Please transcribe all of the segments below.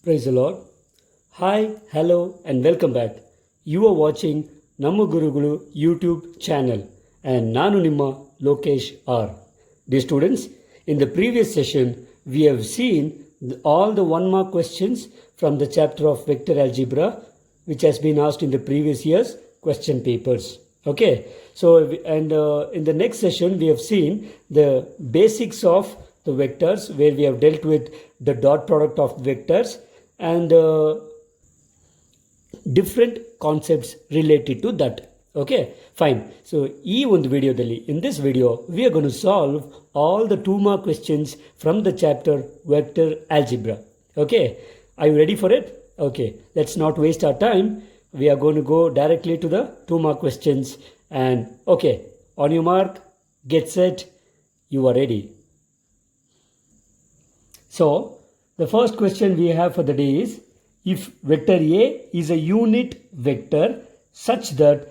Praise the Lord. Hi, hello, and welcome back. You are watching Namma Gurugulu YouTube channel, and Nanu Nimma Lokesh R. Dear students, in the previous session, we have seen all the 1 mark questions from the chapter of vector algebra, which has been asked in the previous year's question papers. Okay, so in the next session, we have seen the basics of the vectors, where we have dealt with the dot product of vectors and different concepts related to that. Okay, fine. So ಈ ಒಂದು ವಿಡಿಯೋದಲ್ಲಿ, in this video, we are going to solve all the 2 mark questions from the chapter vector algebra. Okay, are you ready for it? Okay, let's not waste our time. We are going to go directly to the 2 mark questions. And okay, on your mark, get set, you are ready. So the first question we have for the day is, if vector A is a unit vector such that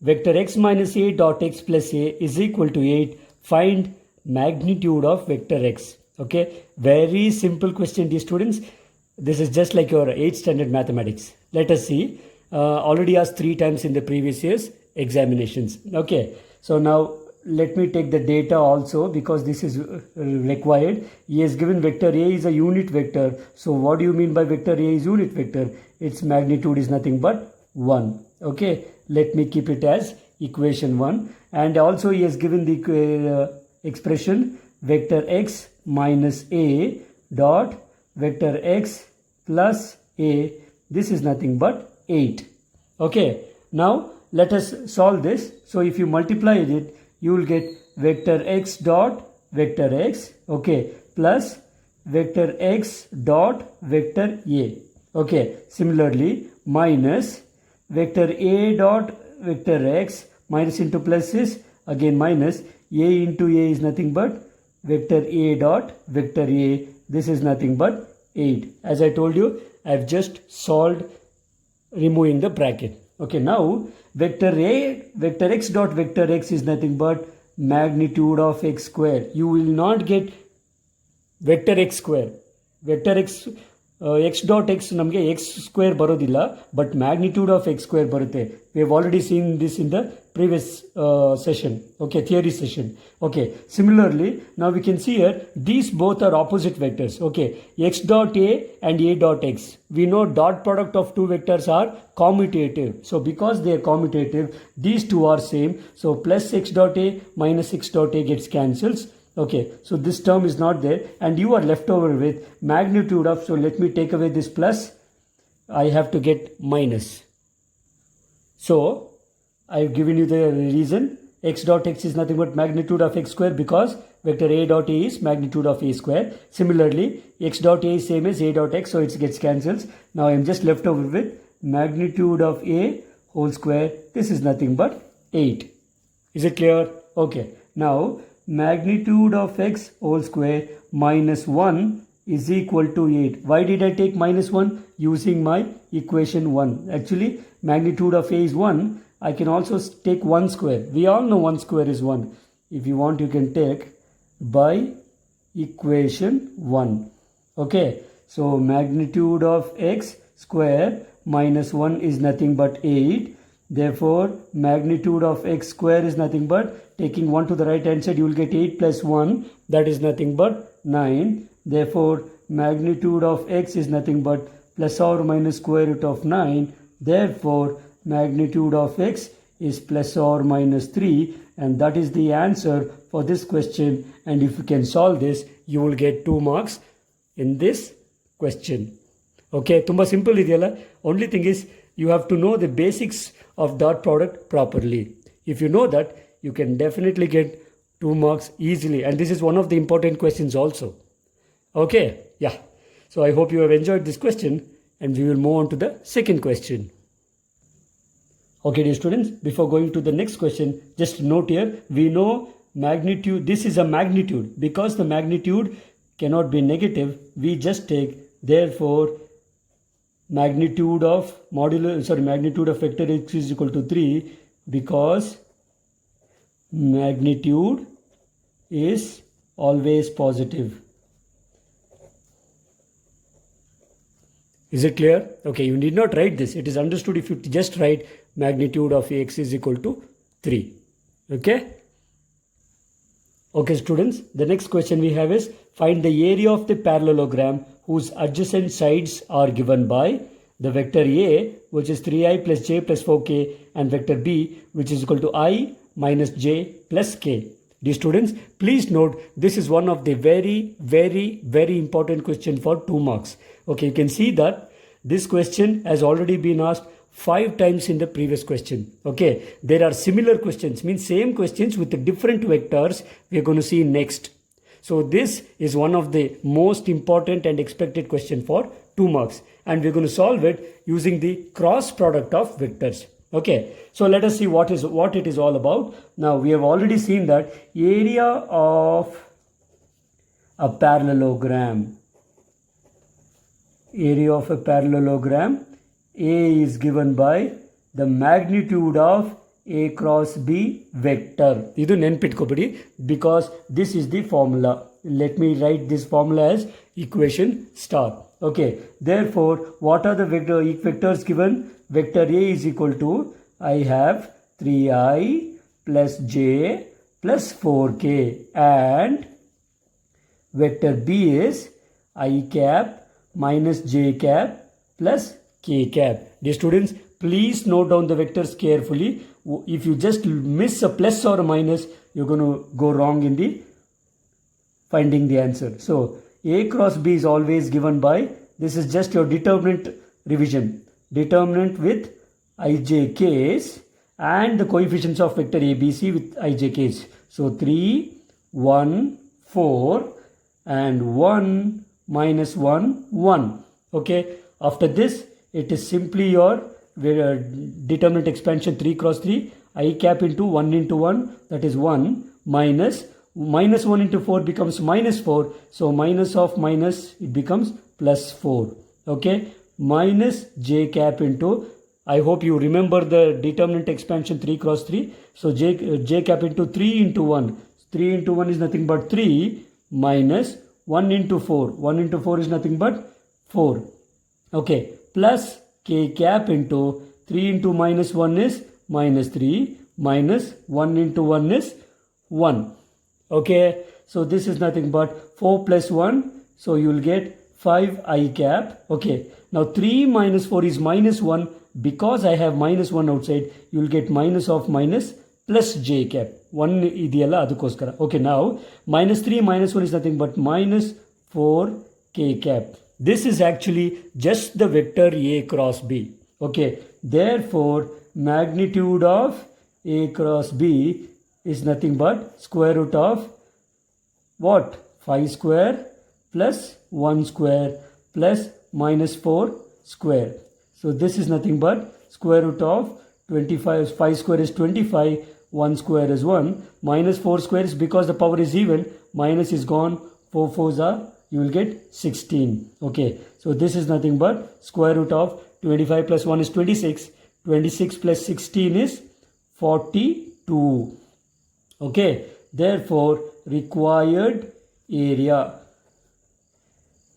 vector x minus a dot x plus a is equal to 8, find magnitude of vector x. Okay, very simple question, dear students. This is just like your 8th standard mathematics. Let us see. Already asked 3 times in the previous year's examinations. Okay, so now let me take the data also, because this is required. He has given vector A is a unit vector. So what do you mean by vector A is unit vector? Its magnitude is nothing but 1. Okay, let me keep it as equation 1. And also he has given the expression vector x minus a dot vector x plus a. This is nothing but 8. Okay, now let us solve this. So if you multiply it, you will get vector x dot vector x, okay, plus vector x dot vector a. Okay, similarly minus vector a dot vector x, minus into plus is again minus, a into a is nothing but vector a dot vector a. This is nothing but 8. As I told you, I have just solved removing the bracket. Okay, now vector x dot vector x is nothing but magnitude of x square. You will not get vector x square. Vector x x dot x ನಮಗೆ x square ಬರೋದಿಲ್ಲ, but magnitude of x square ಬರುತ್ತೆ. We have already seen this in the previous session. Okay, theory session. Okay, similarly, now we can see here, these both are opposite vectors. Okay, x dot a and a dot x. We know dot product of 2 vectors are commutative. So because they are commutative, these two are same. So plus x dot a minus x dot a gets cancels. Okay, so this term is not there, and you are left over with magnitude of, so let me take away this plus, I have to get minus. So I have given you the reason. X dot x is nothing but magnitude of x square, because vector a dot a is magnitude of a square. Similarly, x dot a is same as a dot x, so it gets cancels. Now I am just left over with magnitude of a whole square. This is nothing but 8. Is it clear? Okay, now magnitude of x whole square minus 1 is equal to 8. Why did I take minus 1? Using my equation 1. Actually, magnitude of a is 1. I can also take 1 square. We all know 1 square is 1. If you want, you can take by equation 1. Okay, so magnitude of x square minus 1 is nothing but 8. Therefore, magnitude of x square is nothing but, taking 1 to the right hand side, you will get 8 plus 1, that is nothing but 9. Therefore, magnitude of x is nothing but plus or minus square root of 9. Therefore, magnitude of x is plus or minus 3, and that is the answer for this question. And if you can solve this, you will get 2 marks in this question. Okay, tumba simple ideyala. Only thing is, you have to know the basics of dot product properly. If you know that, you can definitely get 2 marks easily. And this is one of the important questions also. Okay, yeah. So I hope you have enjoyed this question, and we will move on to the second question. Okay, dear students, before going to the next question, just note here, we know magnitude, this is a magnitude. Because the magnitude cannot be negative, we just take, therefore, magnitude of magnitude of vector x is equal to 3, because magnitude is always positive. Is it clear? Okay, you need not write this. It is understood if you just write magnitude of Ax is equal to 3. Okay? Okay, students, the next question we have is find the area of the parallelogram whose adjacent sides are given by the vector A, which is 3i plus j plus 4k, and vector B, which is equal to I minus j plus k. Dear students, please note this is one of the very important question for 2 marks. Okay, you can see that this question has already been asked 5 times in the previous question. Okay, there are similar questions, means same questions with the different vectors we are going to see next. So this is one of the most important and expected question for 2 marks, and we're going to solve it using the cross product of vectors. Okay, so let us see what it is all about. Now we have already seen that area of a parallelogram, A is given by the magnitude of A cross B vector. Idu nenpitkobadi, because this is the formula. Let me write this formula as equation star. Okay, therefore what are the vectors given? Vector A is equal to, I have 3i plus j plus 4k, and vector B is I cap minus j cap plus k cap. Dear students, please note down the vectors carefully. If you just miss a plus or a minus, you're going to go wrong in the finding the answer. So A cross B is always given by, this is just your determinant revision, determinant with ijk's and the coefficients of vector ABC with ijk's. So 3, 1, 4 and 1 minus 1, 1. Okay, after this it is simply your determinant expansion 3 cross 3, I cap into 1 into 1, that is 1, minus 1 into 4 becomes minus 4. So minus of minus, it becomes plus 4. Okay, minus j cap into, I hope you remember the determinant expansion 3 cross 3. So j cap into 3 into 1. 3 into 1 is nothing but 3, minus 1 into 4. 1 into 4 is nothing but 4. Okay, plus k cap into 3 into minus 1 is minus 3, minus 1 into 1 is 1. Okay, so this is nothing but 4 plus 1. So you will get 5 I cap. Okay, now 3 minus 4 is minus 1. Because I have minus 1 outside, you will get minus of minus plus j cap. 1 idiyalla adukoskara. Okay, now minus 3 minus 1 is nothing but minus 4 k cap. This is actually just the vector A cross B. Okay, therefore magnitude of A cross B is nothing but square root of what? 5 square plus 1 square plus minus 4 square. So this is nothing but square root of 25. 5 square is 25, 1 square is 1, minus 4 square is because the power is even, minus is gone, 4 4s are, you will get 16. Okay, so this is nothing but square root of 25 plus 1 is 26, 26 plus 16 is 42. Okay, therefore required area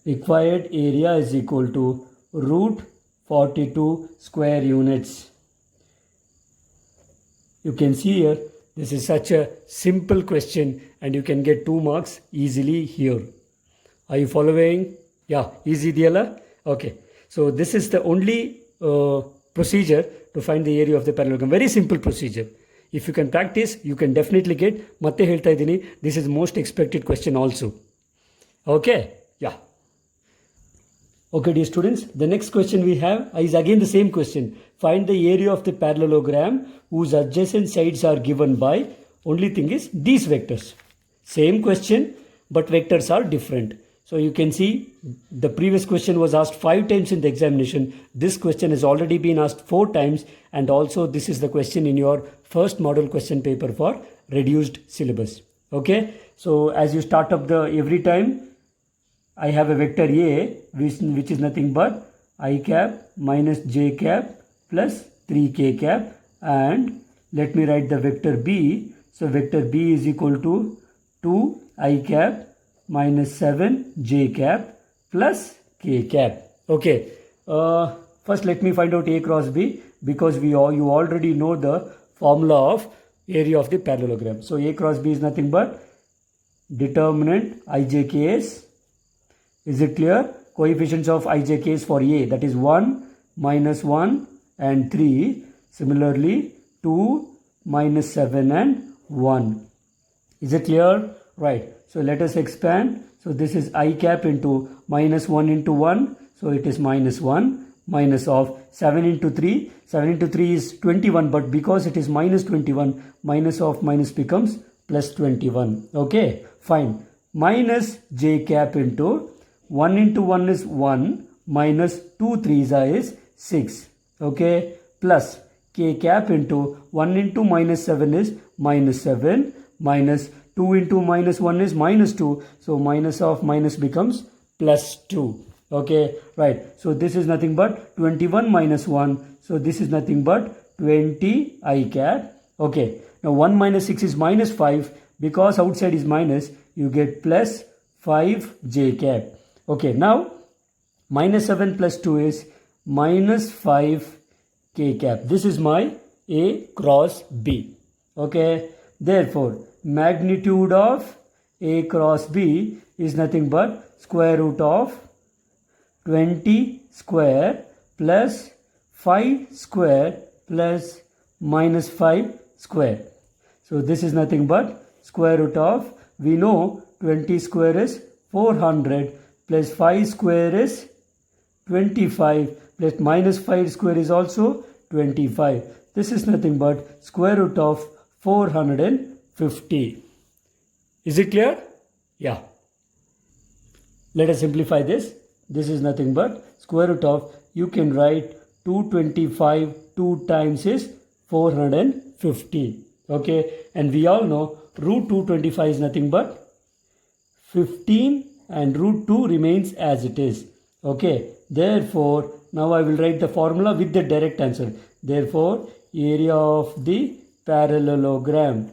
is equal to root 42 square units. You can see here, this is such a simple question and you can get 2 marks easily here. Are you following? Yeah, easy idiyalla? Okay, so this is the only procedure to find the area of the parallelogram. Very simple procedure. If you can practice, you can definitely get. Matte helta idini, this is most expected question also. Okay, yeah. Okay, dear students, the next question we have is again the same question. Find the area of the parallelogram whose adjacent sides are given by, only thing is these vectors. Same question, but vectors are different. So you can see the previous question was asked 5 times in the examination. This question has already been asked 4 times, and also this is the question in your first model question paper for reduced syllabus. Okay, so as you start up every time, I have a vector A which is nothing but I cap minus j cap plus 3k cap, and let me write the vector B. So vector B is equal to 2 I cap minus 7 j cap plus k cap. Okay, First let me find out A cross B, because you already know the formula of area of the parallelogram. So A cross B is nothing but determinant ijk's. Is it clear? Coefficients of ijk's for A, that is 1, -1 and 3. Similarly 2, -7 and 1. Is it clear? Right. So let us expand. So this is I cap into -1 into 1. So it is -1, minus of 7 into 3. 7 into 3 is 21, but because it is -21, minus of minus becomes +21. Okay, fine. Minus j cap into 1 into 1 is 1, minus 2 3s is 6. Okay, plus k cap into 1 into -7 is -7, minus 2 into -1 is -2. So minus of minus becomes +2. Okay, right. So this is nothing but 21 minus 1. So this is nothing but 20 I cap. Okay, now 1 minus 6 is -5. Because outside is minus, you get plus 5 j cap. Okay, now -7 plus 2 is -5 k cap. This is my A cross B. Okay, therefore magnitude of A cross B is nothing but square root of 20 square plus 5 square plus -5 square. So this is nothing but square root of, we know 20 square is 400 plus 5 square is 25 plus -5 square is also 25. This is nothing but square root of 450. Is it clear? Yeah. Let us simplify this. This is nothing but square root of, you can write 225, 2 times is 450. Okay, and we all know root 225 is nothing but 15 and root 2 remains as it is. Okay, therefore now I will write the formula with the direct answer. Therefore area of the parallelogram.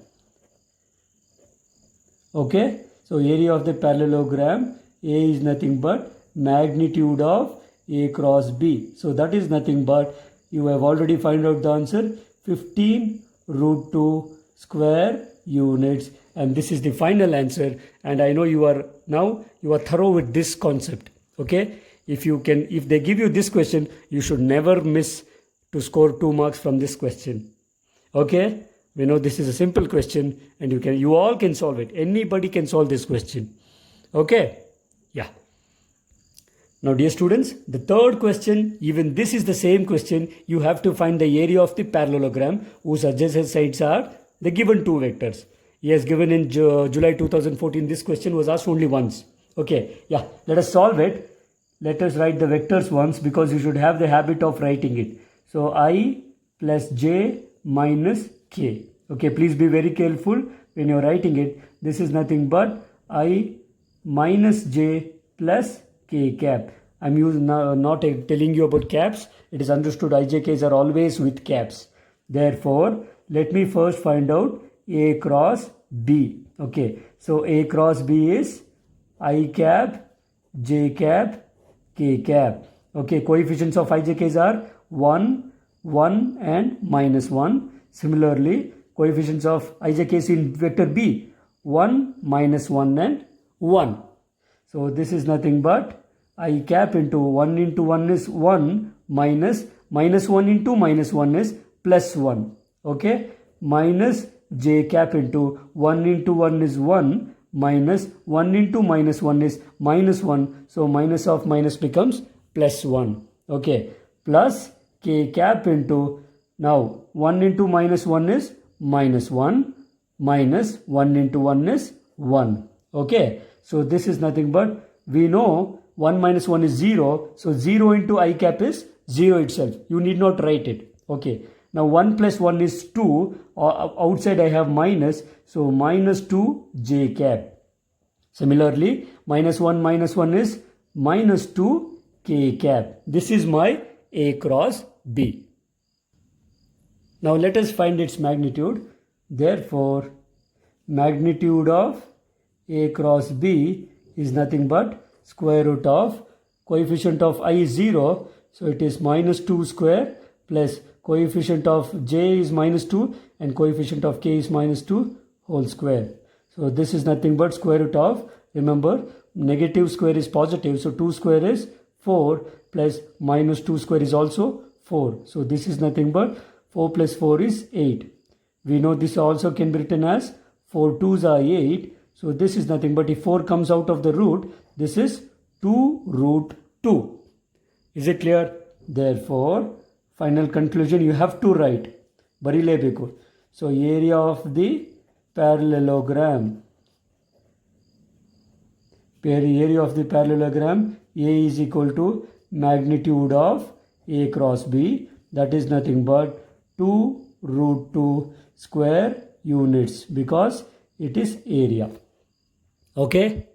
Okay, so area of the parallelogram, A is nothing but magnitude of A cross B. So that is nothing but, you have already found out the answer, 15 root 2 square units, and this is the final answer. And I know you are thorough with this concept. Okay, if they give you this question, you should never miss to score 2 marks from this question. Okay, we know this is a simple question, and you all can solve it. Anybody can solve this question. Okay, yeah. Now dear students, the third question, even this is the same question. You have to find the area of the parallelogram whose adjacent sides are the given 2 vectors. Yes, given in July 2014, this question was asked only once. Okay, yeah, let us solve it. Let us write the vectors once, because you should have the habit of writing it. So I plus j minus k. Okay, please be very careful when you are writing it. This is nothing but I minus j plus k cap. I'm not telling you about caps. It is understood ijk's are always with caps. Therefore, let me first find out A cross B. Okay, so A cross B is I cap, j cap, k cap. Okay, coefficients of ijk's are 1, 1 and -1. Similarly, coefficients of ijk's in vector B, 1, -1 and 1. So this is nothing but I cap into 1 into 1 is 1, minus -1 into -1 is +1. Okay, minus j cap into 1 into 1 is 1, minus 1 into -1 is -1. So minus of minus becomes +1. Okay, plus k cap into, now 1 into -1 is -1, minus 1 into 1 is 1. Okay, so this is nothing but, we know 1 minus 1 is 0. So 0 into I cap is 0 itself. You need not write it. Okay, now 1 plus 1 is 2. Outside I have minus. So minus 2 j cap. Similarly, -1 is -2 k cap. This is my A cross B. Now let us find its magnitude. Therefore, magnitude of A cross B is nothing but square root of, coefficient of I is 0. So it is minus 2 square plus coefficient of j is minus 2 and coefficient of k is minus 2 whole square. So this is nothing but square root of, remember, negative square is positive. So 2 square is 4 plus minus 2 square is also 4. So this is nothing but 4 plus 4 is 8. We know this also can be written as 4 2s are 8. So this is nothing but if 4 comes out of the root, this is 2 root 2. Is it clear? Therefore, final conclusion you have to write. Barilebeku. So area of the parallelogram. Area of the parallelogram, A is equal to magnitude of A cross B. That is nothing but 2 root 2 square units because it is area. Okay.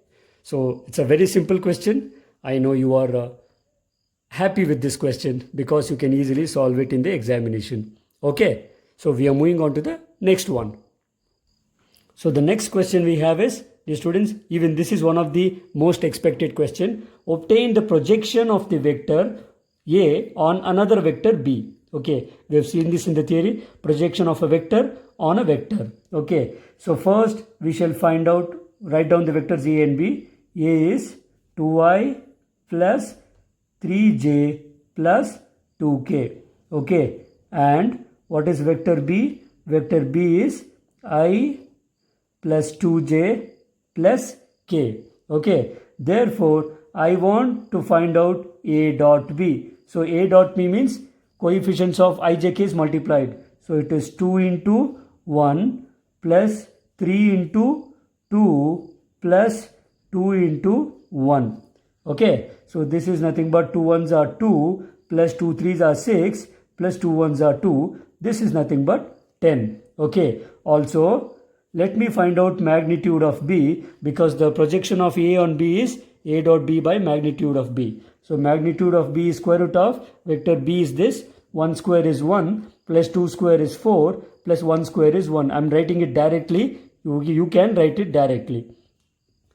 So it's a very simple question. I know you are happy with this question because you can easily solve it in the examination. Okay. So we are moving on to the next one. So the next question we have is, dear students, even this is one of the most expected question. Obtain the projection of the vector A on another vector B. Okay, we have seen this in the theory, projection of a vector on a vector. Okay, so first we shall find out, write down the vectors A and B. A is 2i plus 3j plus 2k. Okay, and what is vector B? Vector B is I plus 2j plus k. Okay, therefore I want to find out A dot B. So A dot B means coefficients of ijk is multiplied. So it is 2 into 1 plus 3 into 2 plus 2 into 1. Okay, so this is nothing but 2 1s are 2 plus 2 3s are 6 plus 2 1s are 2. This is nothing but 10. Okay, also let me find out magnitude of B because the projection of A on B is A dot B by magnitude of B. So magnitude of B is square root of vector B is this. 1 square is 1 plus 2 square is 4 plus 1 square is 1. I am writing it directly. You can write it directly.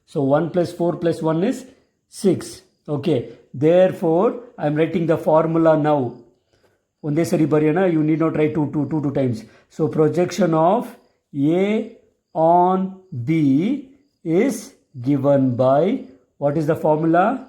So 1 plus 4 plus 1 is 6. Okay. Therefore, I am writing the formula now. Onde sari bariyana, you need not write two times. So projection of A on B is given by, what is the formula?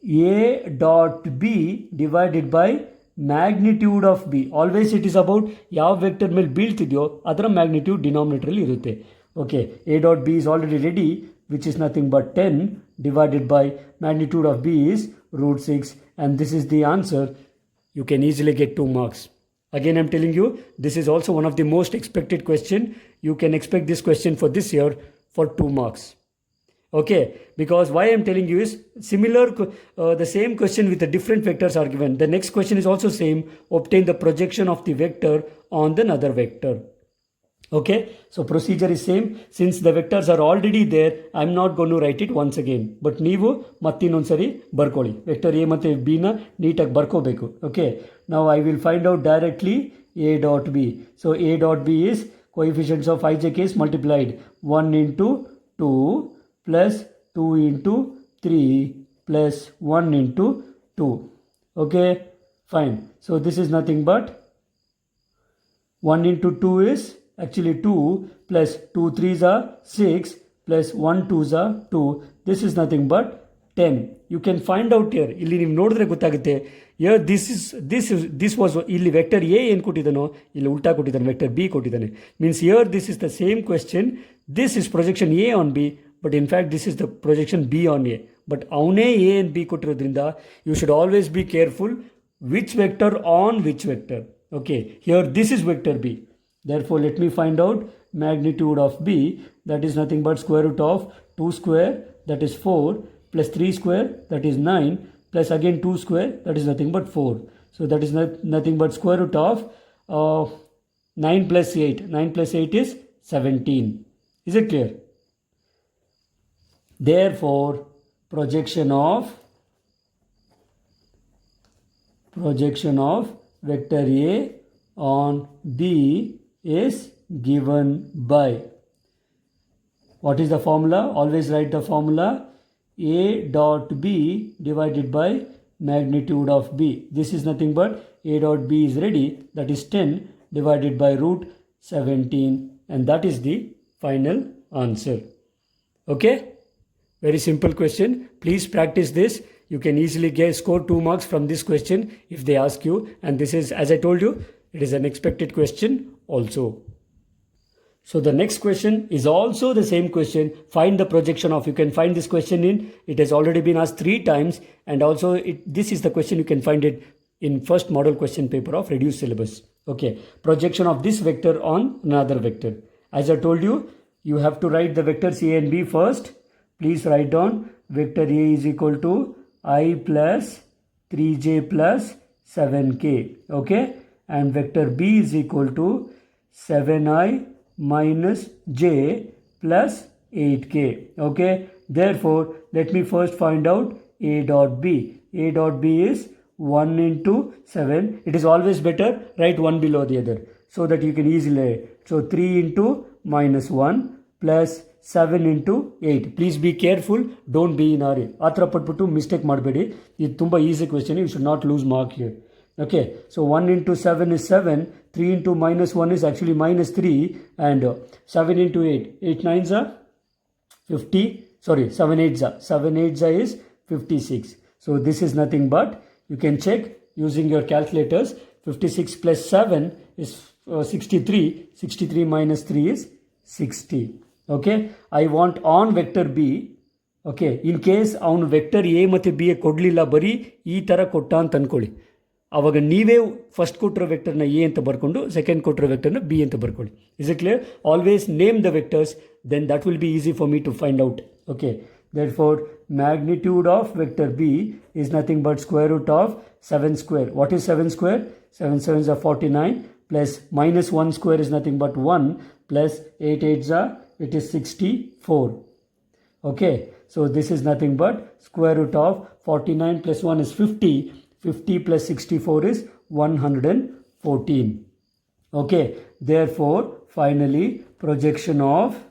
A dot B divided by magnitude of B. Always it is about ಯಾವ vector ಮೇಲೆ ಬೀಳ್ತಿದೆಯೋ ಅದರ magnitude denominator ಅಲ್ಲಿ ಇರುತ್ತೆ. Okay, A dot B is already ready, which is nothing but 10 divided by magnitude of B is root 6, and this is the answer. You can easily get 2 marks. Again, I'm telling you, this is also one of the most expected question. You can expect this question for this year for 2 marks. Okay, because why I'm telling you is similar, the same question with the different vectors are given. The next question is also same. Obtain the projection of the vector on the other vector. Okay, so procedure is same. Since the vectors are already there, I'm not going to write it once again. But ನೀವು ಮತ್ತಿನ್ನೊಂದ್ಸರಿ ಬರ್ಕೊಳ್ಳಿ. Vector A ಮತ್ತು B ನ ನೀಟಾಗಿ ಬರ್ಕೋಬೇಕು. Okay, now I will find out directly A dot B. So A dot B is coefficients of ijk is multiplied 1 into 2 plus 2 into 3 plus 1 into 2. Okay, fine. So this is nothing but 1 into 2 is actually 2 plus 2 3s are 6 plus 1 2s are 2. This is nothing but 10. You can find out here. ಇಲ್ಲಿ ನೀವು ನೋಡಿದ್ರೆ ಗೊತ್ತಾಗುತ್ತೆ. Here this was ಇಲ್ಲಿ vector A ಏನು ಕೊಟ್ಟಿದ್ದಾನೋ ಇಲ್ಲಿ ಉಲ್ಟಾ ಕೊಟ್ಟಿದ್ದಾನೆ, vector B ಕೊಟ್ಟಿದ್ದಾನೆ. Means here this is the same question. This is projection A on B, but in fact this is the projection B on A. But ಅವನೇ A and B ಕೊಟ್ಟಿರೋದ್ರಿಂದ you should always be careful which vector on which vector. Okay, here this is vector B. Therefore, let me find out magnitude of B. That is nothing but square root of 2 square, that is 4, plus 3 square, that is 9, plus again 2 square, that is nothing but 4. So that is nothing but square root of 9 plus 8. 9 plus 8 is 17. Is it clear? Therefore, projection of vector A on B is given by, what is the formula? Always write the formula. A dot B divided by magnitude of b. This is nothing but a dot b is ready, that is 10 divided by root 17, and that is the final answer. Okay, very simple question. Please practice this. You can easily score 2 marks from this question if they ask you, and this is, as I told you, it is an expected question also. So the next question is also the same question. Find the projection of. You can find this question in, it has already been asked 3 times, and also this is the question, you can find it in first model question paper of reduced syllabus. Okay, projection of this vector on another vector. As I told you, you have to write the vectors a and b first. Please write down vector a is equal to I plus 3j plus 7k. Okay, and vector b is equal to 7i minus j plus 8k. Okay, therefore let me first find out a dot b. A dot b is 1 into 7. It is always better write one below the other so that you can easily. So 3 into minus 1 plus 7 into 8. Please be careful, don't be in a hurry. Atra patputtu mistake madbedi. This tumba easy question, you should not lose mark here. Okay, so 1 into 7 is 7, 3 into minus 1 is actually minus 3, and 7 into 8, 8 9s are 50, sorry, 7 8s are, 7 8s are is 56. So this is nothing but, you can check using your calculators, 56 plus 7 is 63, 63 minus 3 is 60. Okay, I want on vector B. Okay, in case on vector A ಮತ್ತು B ಕೊಡಲಿಲ್ಲ ಬರೀ ಈ ಥರ ಕೊಟ್ಟ ಅಂತ ಅಂದ್ಕೊಳ್ಳಿ, ಆವಾಗ ನೀವೇ ಫಸ್ಟ್ ಕೊಟ್ಟಿರೋ ವೆಕ್ಟರ್ನ ಎ ಅಂತ ಬರ್ಕೊಂಡು ಸೆಕೆಂಡ್ ಕೊಟ್ಟಿರೋ ವೆಕ್ಟರ್ನ ಬಿ ಅಂತ ಬರ್ಕೊಳ್ಳಿ. Is it clear? Always name the vectors, then that will be easy for me to find out. Okay, therefore magnitude of vector b is nothing but square root of 7 square. What is 7 square? 7 7s are 49, plus minus 1 square is nothing but 1, plus 8 8s are, it is 64. Okay, so this is nothing but square root of 49 plus 1 is 50. 50 plus 64 is 114. Okay, therefore finally projection of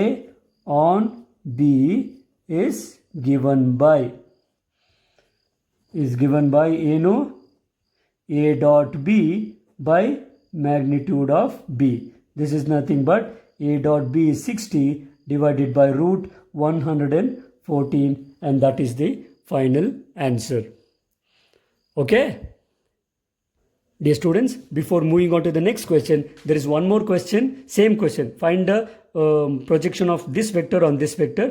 A on B is given by ಏನು A dot B by magnitude of B. This is nothing but A dot B is 60 divided by root 114, and that is the final answer. Okay, dear students, before moving on to the next question, there is one more question, same question. Find the projection of this vector on this vector.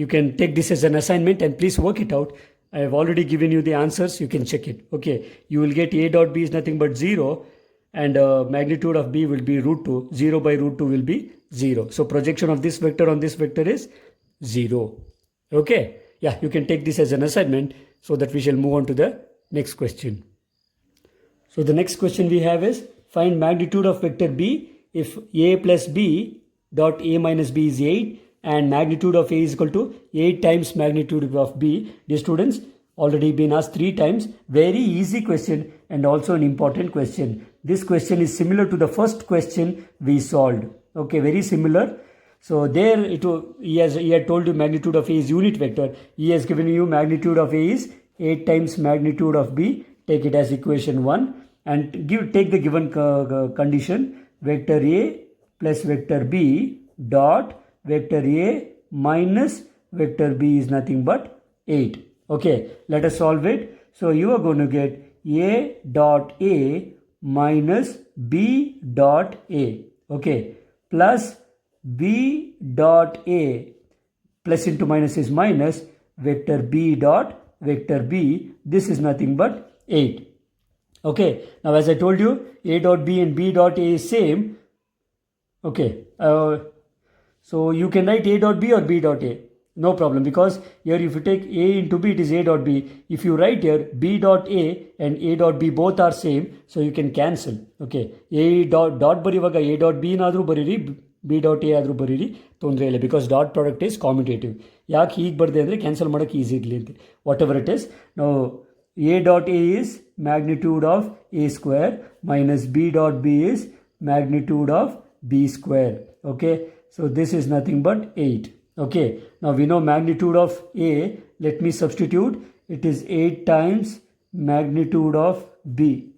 You can take this as an assignment and please work it out. I have already given you the answers, you can check it. Okay, you will get A dot B is nothing but 0, and magnitude of B will be root 2. 0 by root 2 will be 0. So projection of this vector on this vector is 0. Okay, yeah, you can take this as an assignment so that we shall move on to the next question. So the next question we have is, find magnitude of vector B if A plus B dot A minus B is 8 and magnitude of A is equal to 8 times magnitude of B. Dear students, already been asked 3 times. Very easy question and also an important question. This question is similar to the first question we solved. Okay, very similar. So there he had told you magnitude of A is unit vector. He has given you magnitude of A is 8 times magnitude of B. Take it as equation 1 and take the given condition. Vector A plus vector B dot vector A minus vector B is nothing but 8. Okay, let us solve it. So you are going to get A dot A minus B dot A. Okay, plus B dot A, plus into minus is minus, vector B dot vector B, this is nothing but 8. Okay, now as I told you, A dot B and B dot A is same. Okay, so you can write A dot B or B dot A, no problem, because here if you take A into B, it is A dot B. If you write here B dot A and A dot B both are same, so you can cancel. Okay, A dot barivaga A dot B nadru bariri, B dot A ಆದರೂ ಬರೀರಿ, ತೊಂದರೆ ಇಲ್ಲ, because dot product is commutative. ಯಾಕೆ ಹೀಗೆ ಬರದೆ ಅಂದರೆ cancel ಮಾಡೋಕ್ಕೆ easy ಇರಲಿ ಅಂತ. ವಾಟ್ ಎವರ್ ಇಟ್ ಈಸ್, ನಾವು A dot A is magnitude of A square minus B dot B is magnitude of B square. Okay, so this is nothing but 8. Okay, now we know magnitude of A. Let me substitute. It is 8 times magnitude of B.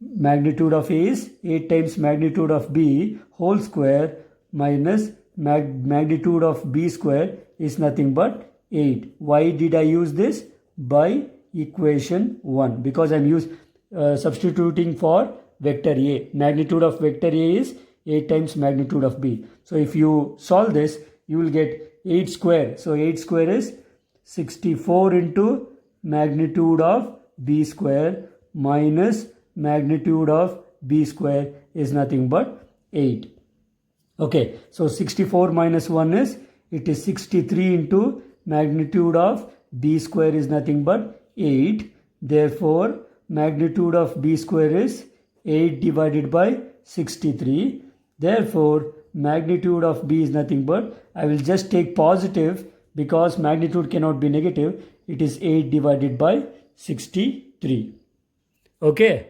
Magnitude of A is 8 times magnitude of B whole square minus magnitude of B square is nothing but 8. Why did I use this? By equation 1. Because I am substituting for vector A. Magnitude of vector A is 8 times magnitude of B. So if you solve this, you will get 8 square. So 8 square is 64 into magnitude of B square minus magnitude of B square is nothing but 8. Okay, so 64 minus 1 is, it is 63 into magnitude of B square is nothing but 8. Therefore, magnitude of B square is 8 divided by 63. Therefore, magnitude of B is nothing but, I will just take positive because magnitude cannot be negative. It is 8 divided by 63. Okay.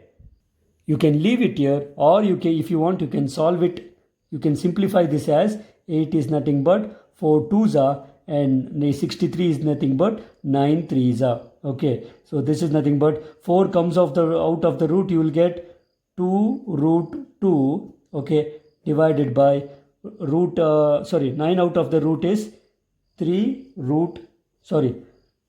You can leave it here, or you can, if you want, you can solve it. You can simplify this as 8 is nothing but 4 2s are, and 63 is nothing but 9 3s are. Okay, so this is nothing but 4 comes out of the root, you will get 2 root 2. Okay, divided by 9 out of the root is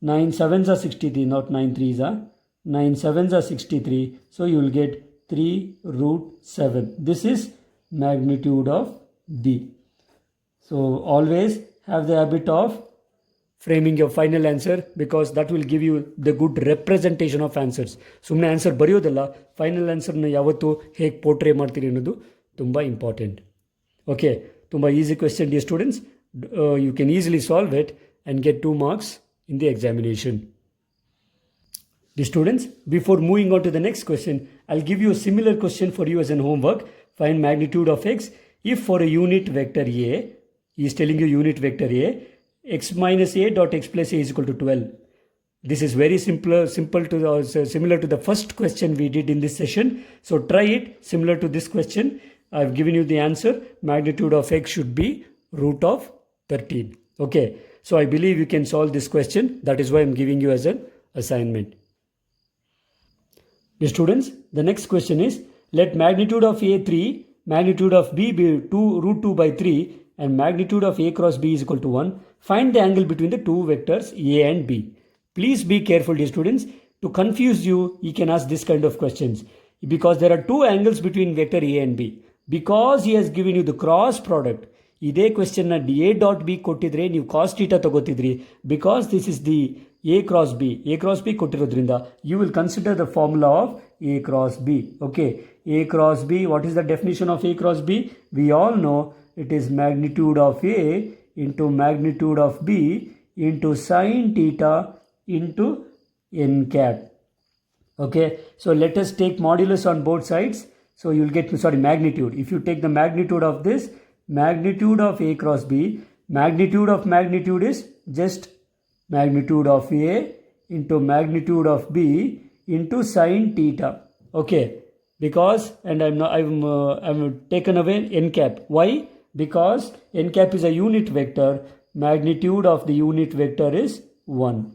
9 sevens are 63, not 9 3s are. 9 sevens are 63, so you will get 3 root 7. This is magnitude of B. So always have the habit of framing your final answer, because that will give you the good representation of answers. ಸುಮ್ಮನೆ answer ಬರೆಯೋದಲ್ಲ, final ಆನ್ಸರ್ನ ಯಾವತ್ತು ಹೇಗೆ portray ಮಾಡ್ತೀರಿ ಅನ್ನೋದು ತುಂಬ important. Okay, ತುಂಬ easy question dear students. You can easily solve it and get 2 marks in the examination. The students, before moving on to the next question, I'll give you a similar question for you as an homework. Find magnitude of x if for a unit vector A, he is telling you unit vector A, x minus a dot x plus a is equal to 12. This is very similar to the first question we did in this session. So try it similar to this question. I've given you the answer. Magnitude of x should be root of 13. Okay. So I believe you can solve this question. That is why I'm giving you as an assignment. The students, the next question is, let magnitude of A 3, magnitude of B be root 2 by 3, and magnitude of A cross B is equal to 1. Find the angle between the two vectors A and B. Please be careful, dear students. To confuse you, you can ask this kind of questions. Because there are two angles between vector A and B. Because he has given you the cross product, ಇದೇ ಕ್ವೆಶ್ಚನ್ನ A dot B ಕೊಟ್ಟಿದ್ರೆ ನೀವು cos theta ತಗೋತಿದ್ರಿ. Because this is the A cross B ಕೊಟ್ಟಿರೋದ್ರಿಂದ you will consider the formula of A cross B. Okay, A cross B, what is the definition of A cross B? We all know it is magnitude of A into magnitude of B into sine theta into n cap. Okay, so let us take modulus on both sides. So you will get, magnitude. If you take the magnitude of this, magnitude of A cross B, magnitude of magnitude is just magnitude of A into magnitude of B into sine theta. Okay, because, and I'm taken away n cap. Why? Because n cap is a unit vector. Magnitude of the unit vector is 1.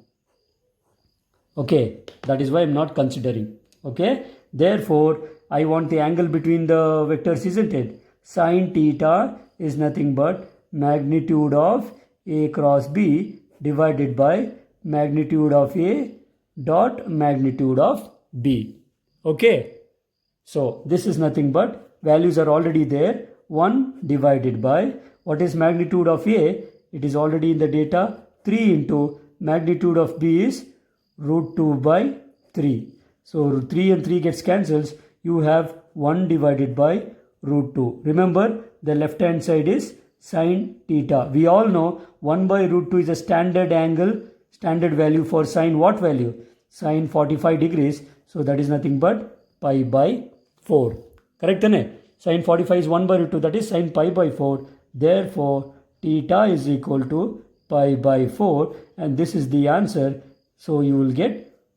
Okay, that is why I'm not considering. Okay, therefore I want the angle between the vectors, isn't it? Sin theta is nothing but magnitude of A cross B divided by magnitude of A dot magnitude of B. Okay, so this is nothing but, values are already there, 1 divided by, what is magnitude of A? It is already in the data, 3 into magnitude of B is root 2 by 3. So 3 and 3 gets cancels. You have 1 divided by root 2. Remember, the left hand side is sine theta. We all know 1 by root 2 is a standard angle, standard value for sine. What value? Sine 45 degrees. So that is nothing but pi by 4. Correct? Sine 45 is 1 by root 2. That is sine pi by 4. Therefore, theta is equal to pi by 4. And this is the answer. So you will get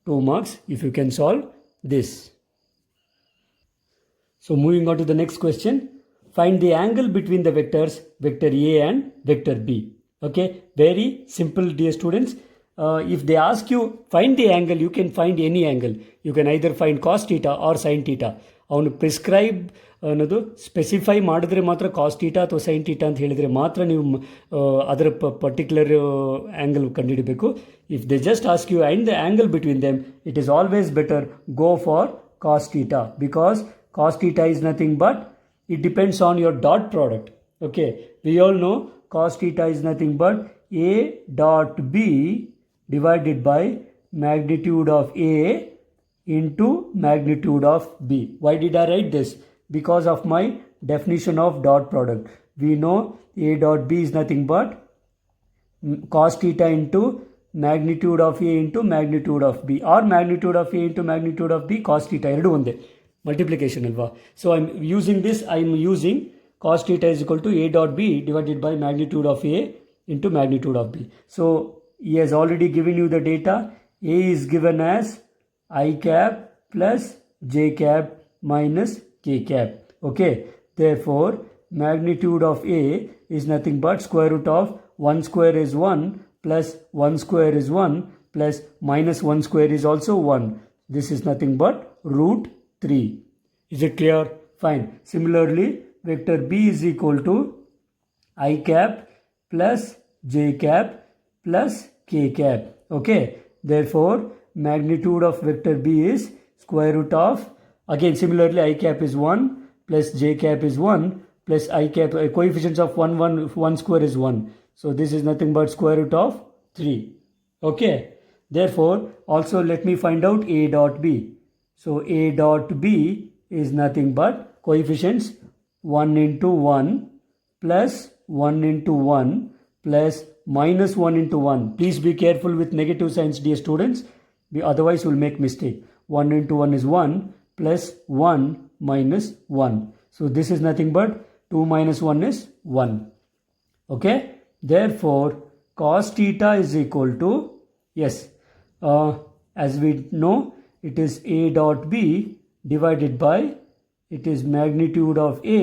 2 marks if you can solve this. So moving on to the next question. Find the angle between the vectors, vector A and vector B. Okay, very simple, dear students. If they ask you find the angle, you can find any angle. You can either find cos theta or sin theta. ಅವನು prescribe ಅನ್ನೋದು specify ಮಾಡಿದ್ರೆ ಮಾತ್ರ cos theta ಅಥವಾ sine theta ಅಂತ ಹೇಳಿದರೆ ಮಾತ್ರ ನೀವು ಅದರ ಪರ್ಟಿಕ್ಯುಲರ್ ಆ್ಯಂಗಲ್ ಕಂಡುಹಿಡಬೇಕು. If they just ask you and the angle between them, it is always better go for cos theta, because cos theta is nothing but it depends on your dot product. Okay, we all know cos theta is nothing but a dot b divided by magnitude of a into magnitude of b. Why did I write this? Because of my definition of dot product. We know a dot b is nothing but cos theta into magnitude of a into magnitude of b, or magnitude of a into magnitude of b cos theta ಎರಡು ಒಂದೇ, multiplication alva. So I'm using cos theta is equal to a dot b divided by magnitude of a into magnitude of b. So he has already given you the data. A is given as I cap plus j cap minus k cap. Okay, therefore magnitude of a is nothing but square root of 1 square is 1 plus 1 square is 1 plus minus 1 square is also 1. This is nothing but root 3. Is it clear? Fine. Similarly, vector b is equal to I cap plus j cap plus k cap. Okay. Therefore, magnitude of vector b is square root of, again similarly, I cap is 1 plus j cap is 1 plus I cap, coefficients of 1 square is 1. So this is nothing but square root of 3. Okay. Therefore, also let me find out a dot b. So a dot b is nothing but coefficients 1 into 1 plus 1 into 1 plus minus 1 into 1. Please be careful with negative signs, dear students. Otherwise, you will make mistake. 1 into 1 is 1 plus 1 minus 1. So this is nothing but 2 minus 1 is 1. Okay. Therefore, cos theta is equal to, yes, as we know, it is a dot b divided by, it is magnitude of a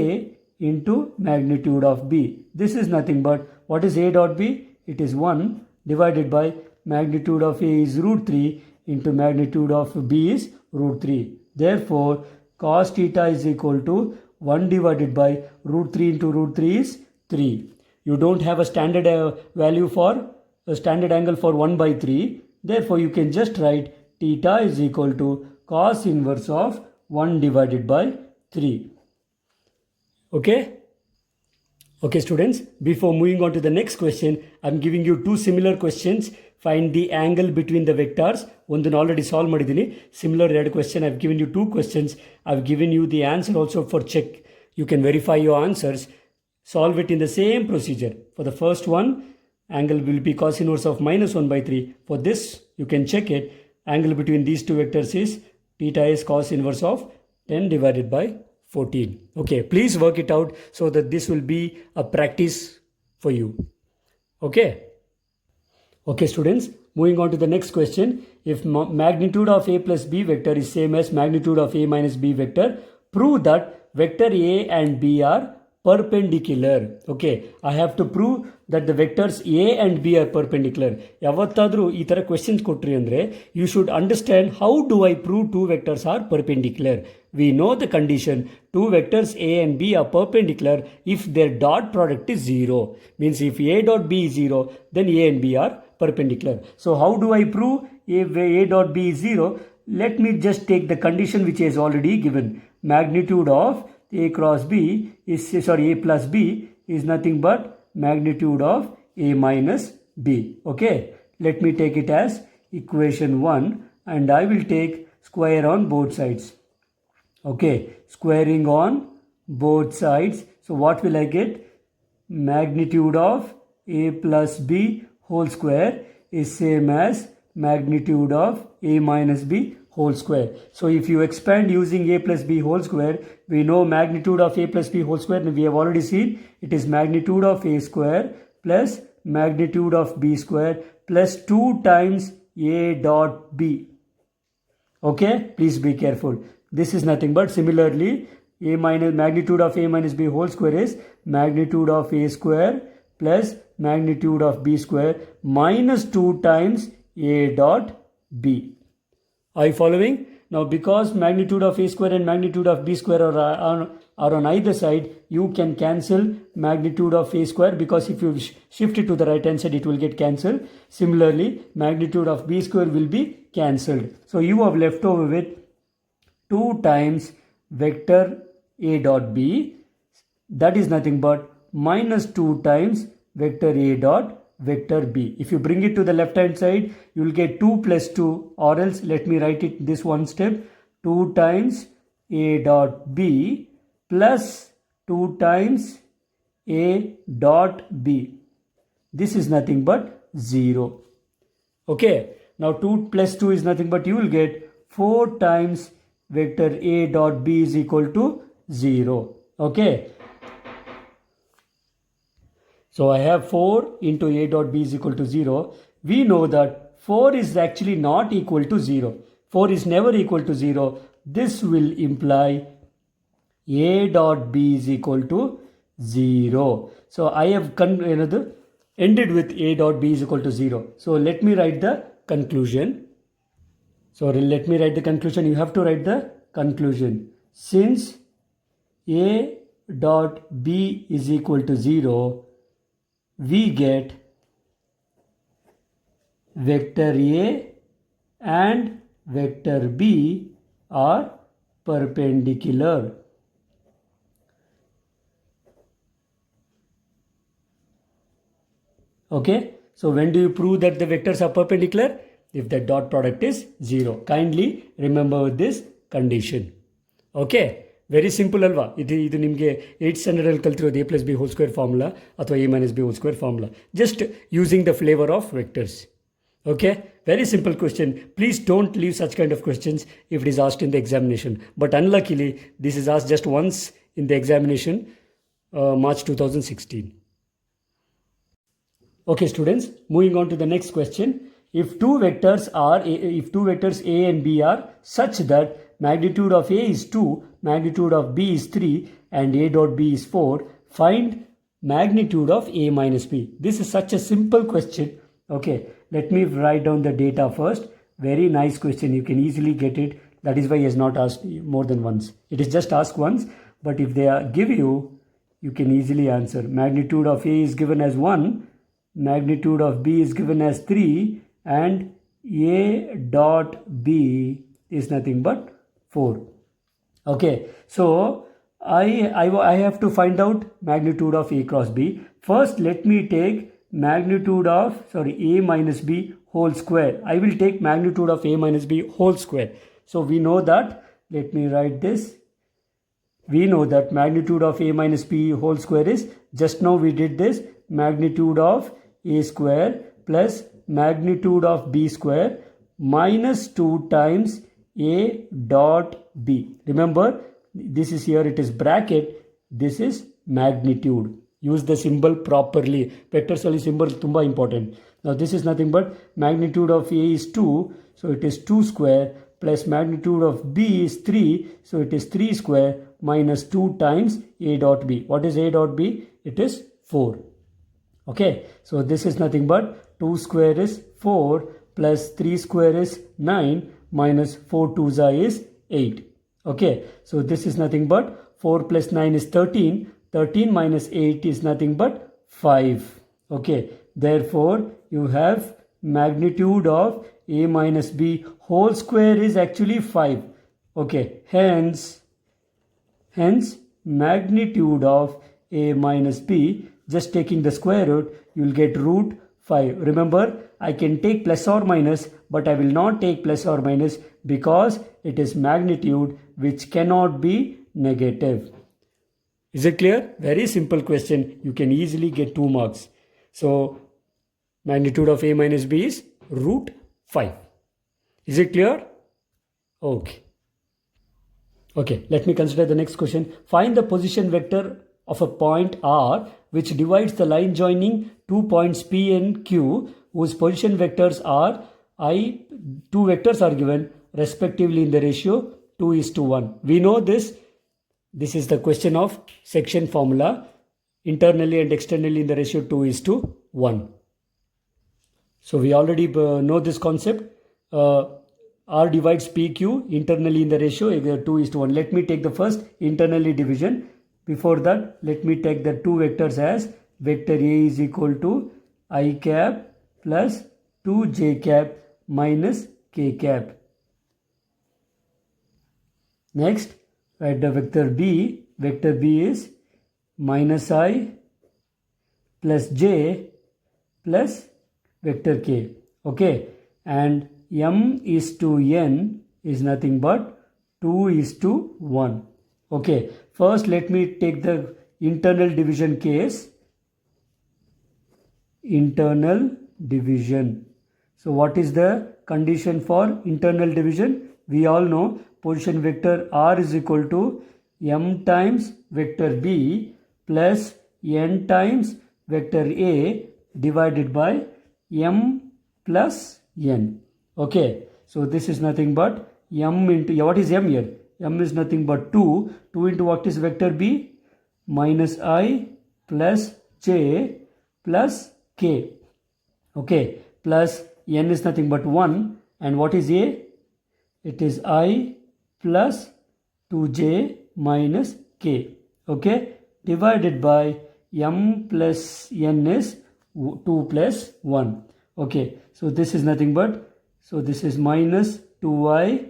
into magnitude of b. This is nothing but, what is a dot b? It is 1 divided by magnitude of a is root 3 into magnitude of b is root 3. Therefore, cos theta is equal to 1 divided by root 3 into root 3 is 3. You don't have a standard value for a standard angle for 1 by 3. Therefore, you can just write theta is equal to cos inverse of 1 divided by 3. Okay? Okay, students, before moving on to the next question, I'm giving you two similar questions. Find the angle between the vectors. One already solved madidini. Similar red question, I've given you two questions. I've given you the answer also for check. You can verify your answers. Solve it in the same procedure. For the first one, angle will be cos inverse of minus 1 by 3. For this, you can check it. Angle between these two vectors is theta is cos inverse of 10 divided by 14. Okay, please work it out so that this will be a practice for you. Okay. Okay, students, moving on to the next question. If magnitude of a plus b vector is same as magnitude of a minus b vector, prove that vector a and b are perpendicular. Okay, I have to prove that the vectors a and b are perpendicular. ಯಾವತ್ತಾದರೂ ಈ ಥರ questions ಕೊಟ್ರಿ ಅಂದರೆ you should understand how do I prove two vectors are perpendicular. We know the condition, two vectors a and b are perpendicular if their dot product is 0. Means if a dot b is 0, then a and b are perpendicular. So how do I prove a dot b is 0? Let me just take the condition which is already given. Magnitude of a cross b is, a plus b is nothing but magnitude of a minus b. Okay, let me take it as equation 1 and I will take square on both sides. Okay, squaring on both sides. So what will I get? Magnitude of a plus b whole square is same as magnitude of a minus b whole square. So if you expand using a plus b whole square, we know magnitude of a plus b whole square, we have already seen it is magnitude of a square plus magnitude of b square plus 2 times a dot b. Okay, please be careful. This is nothing but similarly a minus magnitude of a minus b whole square is magnitude of a square plus magnitude of b square minus 2 times a dot b. Are you following? Now because magnitude of a square and magnitude of b square are on either side, you can cancel magnitude of a square, because if you shift it to the right hand side, it will get cancelled. Similarly, magnitude of b square will be cancelled. So you have left over with 2 times vector a dot b, that is nothing but minus 2 times vector a dot vector b. If you bring it to the left hand side, you will get 2 plus 2, or else let me write it this one step, 2 times a dot b plus 2 times a dot b. This is nothing but 0. Okay, now 2 plus 2 is nothing but you will get 4 times vector a dot b is equal to 0. Okay. So I have 4 into a dot b is equal to 0. We know that 4 is actually not equal to 0. 4 is never equal to 0. This will imply a dot b is equal to 0. So I have ended with a dot b is equal to 0. So let me write the conclusion. So let me write the conclusion. You have to write the conclusion. Since a dot b is equal to 0, we get vector a and vector b are perpendicular. Okay, so when do you prove that the vectors are perpendicular? If the dot product is 0. Kindly remember this condition. Okay. Very simple ಅಲ್ವಾ? ಇದು ನಿಮಗೆ 8th ಸ್ಟ್ಯಾಂಡರ್ಡಲ್ಲಿ ಕಲ್ತಿರೋದು a plus B whole square formula ಅಥವಾ a minus B whole square formula, just using the flavour of vectors. Okay, very simple question. Please don't leave such kind of questions if it is asked in the examination. But unluckily, this is asked just once in the examination, March 2016. Okay, students, moving on to the next question. If two vectors A and B are such that magnitude of A is 2, magnitude of B is 3, and A dot B is 4, find magnitude of A minus B. This is such a simple question. Okay, let me write down the data first. Very nice question. You can easily get it. That is why he has not asked more than once. It is just asked once, but if they give you, you can easily answer. Magnitude of A is given as 1, magnitude of B is given as 3, and A dot B is nothing but 4. Okay, so I have to find out magnitude of A cross B. First, let me take magnitude of A minus B whole square. I will take magnitude of A minus B whole square. So we know that, let me write this. We know that magnitude of A minus B whole square is, just now we did this, magnitude of A square plus magnitude of B square minus 2 times A dot B. Remember, this is here, it is bracket, this is magnitude. Use the symbol properly. Vector sali symbol tumba important. Now this is nothing but magnitude of A is 2, so it is 2 square, plus magnitude of B is 3, so it is 3 square, minus 2 times A dot B. What is A dot B? It is 4. Okay, so this is nothing but 2 square is 4 plus 3 square is 9 minus 4 2s is 8. Okay, so this is nothing but 4 plus 9 is 13. 13 minus 8 is nothing but 5. Okay, therefore you have magnitude of A minus B whole square is actually 5. Okay, hence magnitude of A minus B, just taking the square root, you will get root 5. Remember, I can take plus or minus, but I will not take plus or minus because it is magnitude which cannot be negative. Is it clear? Very simple question. You can easily get 2 marks. So magnitude of A minus B is root 5. Is it clear? Okay. Okay, let me consider the next question. Find the position vector of a point R which divides the line joining 2 points P and Q, whose position vectors are two vectors are given respectively in the ratio 2:1. We know this. This is the question of section formula. Internally and externally in the ratio 2:1. 1. So we already know this concept. R divides PQ internally in the ratio 2:1. Let me take the first internally division. Before that, let me take the two vectors as vector A is equal to I cap plus 2j cap minus k cap. Next, write the vector B. Vector B is minus I plus j plus vector k. Okay, and m is to n is nothing but 2:1. Okay, first let me take the internal division case. Internal division. So what is the condition for internal division? We all know position vector R is equal to m times vector B plus n times vector A divided by m plus n. Okay, so this is nothing but m into, what is m here? M is nothing but 2. 2 into what is vector B? Minus I plus j plus k. Okay, plus n is nothing but 1. And what is A? It is I plus 2j minus k. Okay, divided by m plus n is 2 plus 1. Okay, so this is nothing but, so this is minus 2i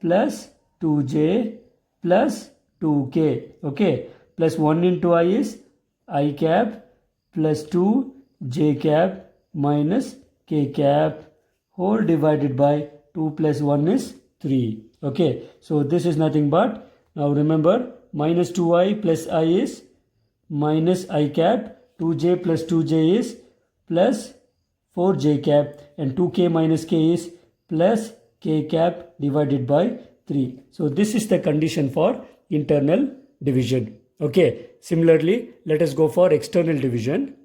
plus 2j plus 2k. Okay, plus 1 into I is I cap plus 2 j cap minus k cap whole divided by 2 plus 1 is 3. Okay, so this is nothing but, now remember, minus 2i plus I is minus I cap, 2j plus 2j is plus 4j cap, and 2k minus k is plus k cap divided by 3. So this is the condition for internal division. Okay, similarly, let us go for external division.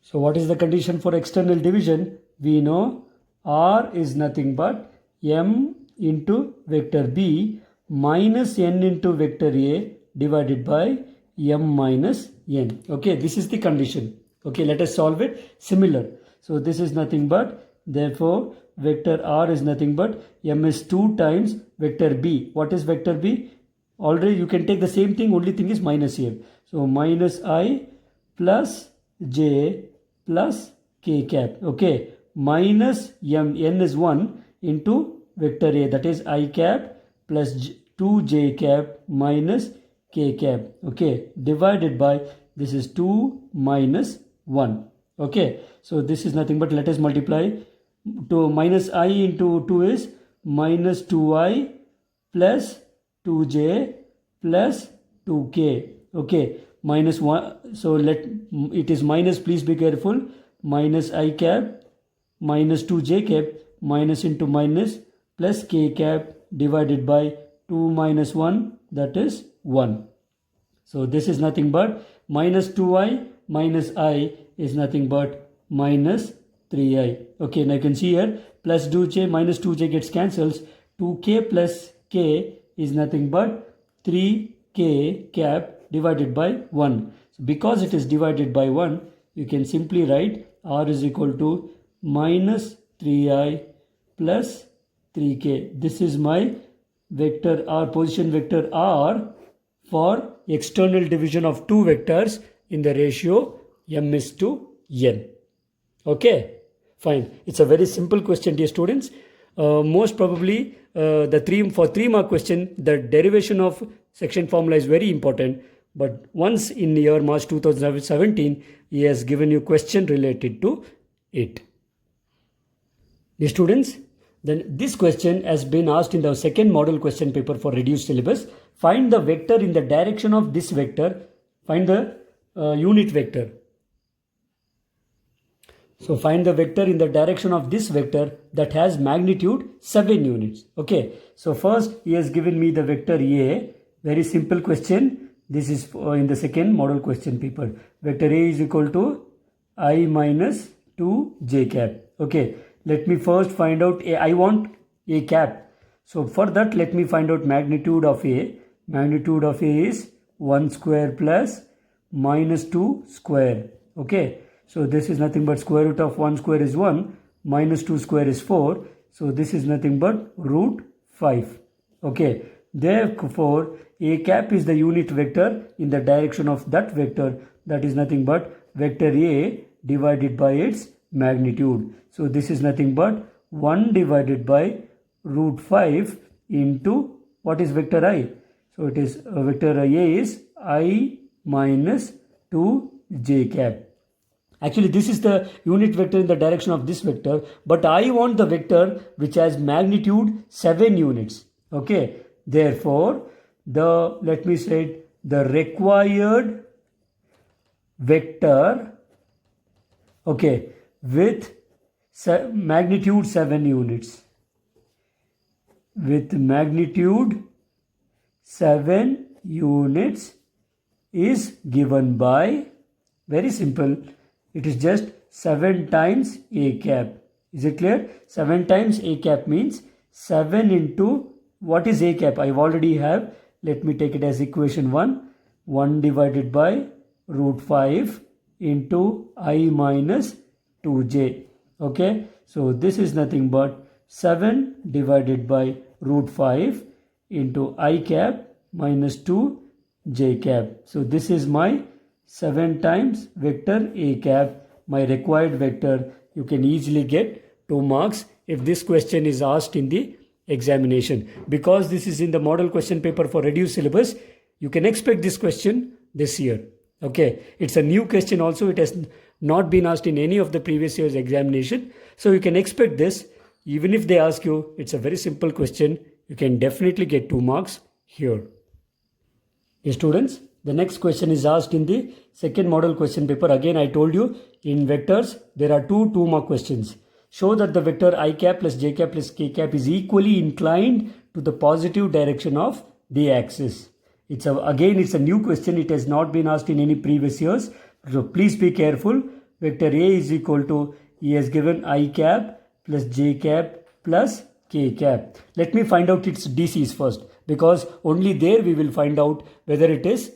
So what is the condition for external division? We know R is nothing but m into vector B minus n into vector A divided by m minus n. Okay, this is the condition. Okay, let us solve it. Similar. So this is nothing but, therefore vector R is nothing but m is 2 times vector B. What is vector B? Already you can take the same thing, only thing is minus here. So minus I plus j plus k cap. Okay, minus m, n is 1 into vector A, that is I cap plus 2j cap minus k cap. Okay, divided by, this is 2 minus 1. Okay, so this is nothing but, let us multiply. To minus I into 2 is minus 2i plus 2j plus 2k. Okay, minus 1, so let it is minus, please be careful, minus I cap minus 2j cap minus into minus plus k cap divided by 2 minus 1, that is 1. So this is nothing but minus 2i minus I is nothing but minus 3i. Okay, now you can see here plus 2j minus 2j gets cancels. 2k plus k is nothing but 3k cap divided by 1. So because it is divided by 1, you can simply write R is equal to minus 3i plus 3k. This is my vector R, position vector R for external division of two vectors in the ratio m is to n. Okay, fine. It's a very simple question, dear students. Most probably for 3 mark question, the derivation of section formula is very important. But once in year March 2017, he has given you question related to it. Dear students, then this question has been asked in the second model question paper for reduced syllabus. Find the vector in the direction of this vector. Find the unit vector. So find the vector in the direction of this vector that has magnitude 7 units. Okay, so first he has given me the vector A. Very simple question. This is in the second model question paper. Vector A is equal to I minus 2j cap. Okay, let me first find out A. I want A cap. So for that, let me find out magnitude of A. Magnitude of A is 1 square plus minus 2 square. Okay, So this is nothing but square root of 1 square is 1, minus 2 square is 4. So this is nothing but root 5. Okay. Therefore, a cap is the unit vector in the direction of that vector. That is nothing but vector A divided by its magnitude. So this is nothing but 1 divided by root 5 into what is vector I? So it is vector A is I minus 2j cap. Actually, this is the unit vector in the direction of this vector, but I want the vector which has magnitude 7 units. Okay. Therefore, let me say it, the required vector, okay, with magnitude 7 units. With magnitude 7 units is given by, very simple, it is just 7 times A cap. Is it clear? 7 times A cap means 7 into, what is A cap? I already have. Let me take it as equation 1. 1 divided by root 5 into I minus 2j. Okay. So this is nothing but 7 divided by root 5 into I cap minus 2j cap. So this is my 7 times vector A cap, my required vector. You can easily get 2 marks if this question is asked in the examination. Because this is in the model question paper for reduced syllabus, you can expect this question this year. Okay, it's a new question also. It has not been asked in any of the previous year's examination. So you can expect this. Even if they ask you, it's a very simple question. You can definitely get 2 marks here. Yes, students, the next question is asked in the second model question paper. Again, I told you in vectors, there are 2 2-mark questions. Show that the vector I cap plus j cap plus k cap is equally inclined to the positive direction of the axis. It's a new question. It has not been asked in any previous years. So please be careful. Vector A is equal to, he has given I cap plus j cap plus k cap. Let me find out its DCs first, because only there we will find out whether it is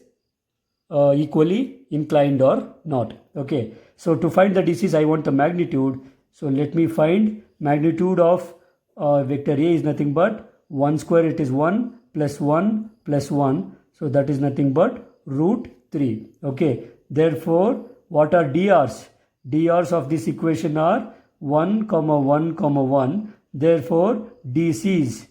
equally inclined or not. Okay. So to find the DCs, I want the magnitude. So let me find magnitude of vector A is nothing but 1 square. It is 1 plus 1 plus 1. So that is nothing but root 3. Okay. Therefore, what are DRs? DRs of this equation are 1, 1, 1. Therefore, DCs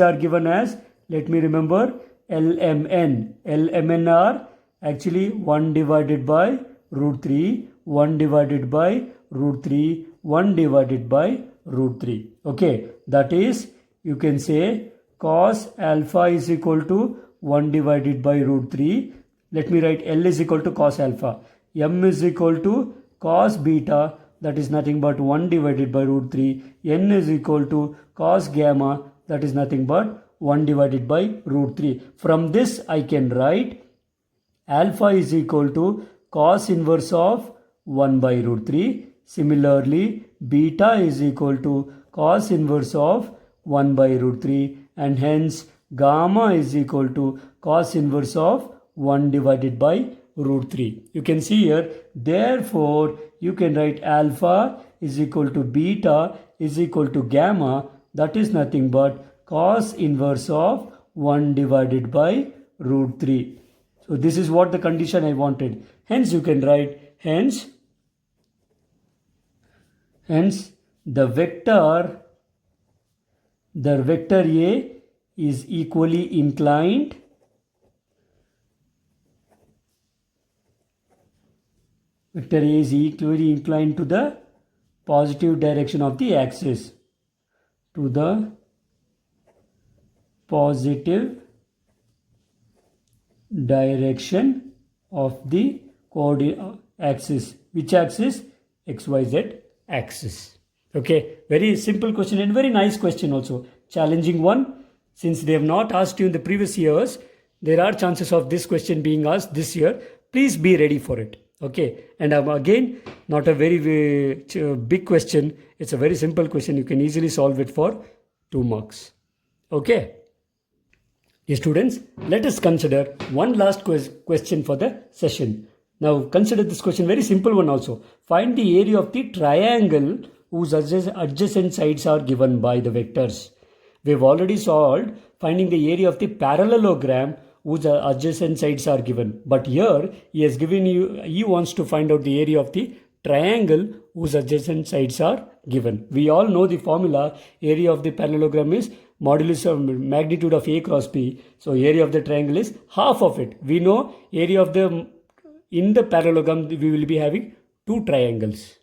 are given as, let me remember, LMN. LMN are actually 1 divided by root 3, 1 divided by root 3, 1 divided by root 3. Okay, that is, you can say cos alpha is equal to 1 divided by root 3. Let me write L is equal to cos alpha. M is equal to cos beta, that is nothing but 1 divided by root 3. N is equal to cos gamma, that is nothing but 1 divided by root 3. From this I can write alpha is equal to cos inverse of 1 by root 3. Similarly, beta is equal to cos inverse of 1 by root 3, and hence gamma is equal to cos inverse of 1 divided by root 3. You can see here, therefore, you can write alpha is equal to beta is equal to gamma, that is nothing but cos inverse of 1 divided by root 3. So this is what the condition I wanted. Hence you can write, hence the vector A is equally inclined to the positive direction of the axis. To the positive direction of the coordinate axis. Which axis? XYZ axis. Okay, very simple question and very nice question also. Challenging one. Since they have not asked you in the previous years, there are chances of this question being asked this year. Please be ready for it. Okay, and again, not a very big question. It's a very simple question. You can easily solve it for 2 marks. Okay. Dear students, let us consider one last question for the session. Now consider this question, very simple one also. Find the area of the triangle whose adjacent sides are given by the vectors. We have already solved finding the area of the parallelogram whose adjacent sides are given. But here he wants to find out the area of the triangle whose adjacent sides are given. We all know the formula. Area of the parallelogram is modulus of magnitude of A cross B. So area of the triangle is half of it. We know area of in the parallelogram we will be having two triangles.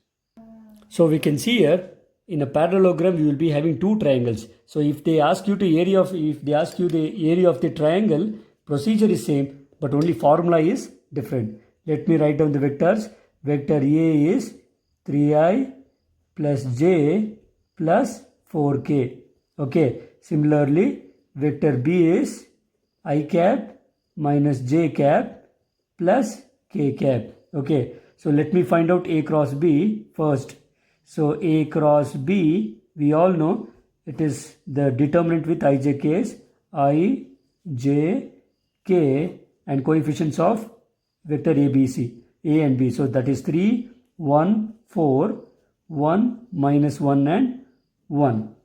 So we can see here in a parallelogram we will be having two triangles. So if they ask you the area of the triangle, procedure is same, but only formula is different. Let me write down the vectors. Vector A is 3i plus j plus 4k. Okay. Similarly, vector B is I cap minus j cap plus k cap. Okay. So let me find out A cross B first. So A cross B, we all know it is the determinant with ij is I, j, k and coefficients of vector A, B, C, A and B. So that is 3, 1, 4, 1, minus 1 and 1.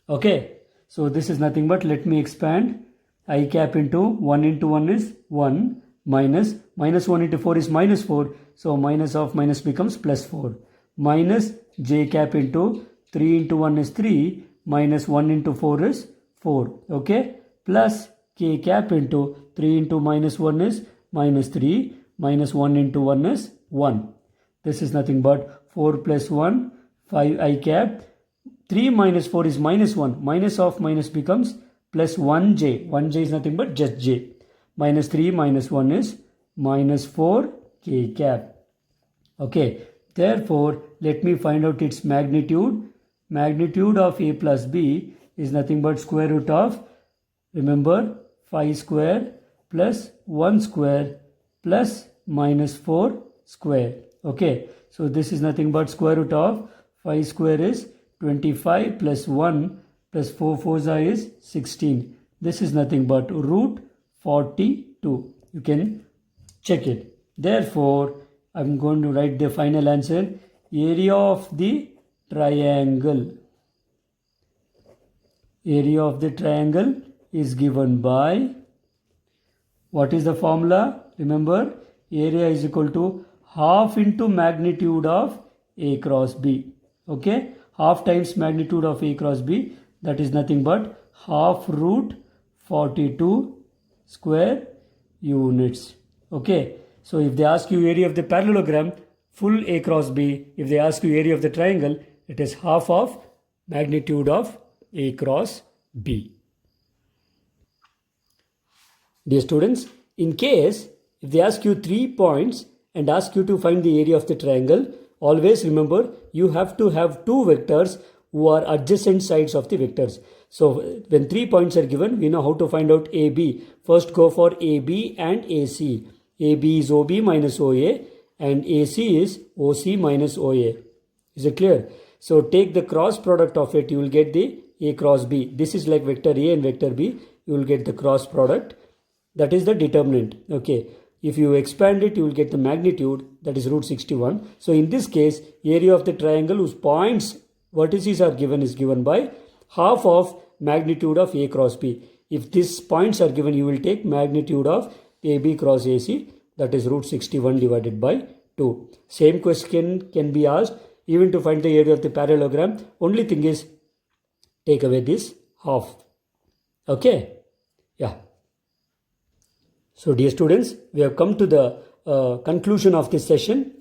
Okay. So this is nothing but, let me expand. I cap into 1 into 1 is 1 minus 1 into 4 is minus 4. So minus of minus becomes plus 4. Minus j cap into 3 into 1 is 3 minus 1 into 4 is 4. Okay. Plus k cap into 3 into minus 1 is minus 3 minus 1 into 1 is 1. This is nothing but 4 plus 1, 5 I cap. 3 minus 4 is minus 1. Minus of minus becomes plus 1j. 1j is nothing but just j. Minus 3 minus 1 is minus 4 k cap. Okay. Therefore, let me find out its magnitude. Magnitude of A plus B is nothing but square root of, remember, 5 square plus 1 square plus minus 4 square. Okay. So this is nothing but square root of 5 square is 25 plus 1 plus 4 fours is 16. This is nothing but root 42. You can check it. Therefore, I'm going to write the final answer. Area of the triangle. Area of the triangle is given by, what is the formula? Remember, area is equal to half into magnitude of A cross B. Okay. Half times magnitude of A cross B, that is nothing but half root 42 square units. Okay. So if they ask you area of the parallelogram, full A cross B. If they ask you area of the triangle, it is half of magnitude of A cross B. Dear students, in case if they ask you 3 points and ask you to find the area of the triangle, always remember you have to have two vectors who are adjacent sides of the vectors. So when 3 points are given, we know how to find out AB. First go for AB and AC. AB is OB minus OA and AC is OC minus OA. Is it clear? So take the cross product of it, you will get the A cross B. This is like vector A and vector B. You will get the cross product. That is the determinant. Okay. If you expand it, you will get the magnitude, that is root 61. So in this case, area of the triangle whose points, vertices are given is given by half of magnitude of A cross B. If these points are given, you will take magnitude of AB cross AC, that is root 61 divided by 2. Same question can be asked even to find the area of the parallelogram. Only thing is, take away this half. Okay. Yeah. So dear students, we have come to the conclusion of this session.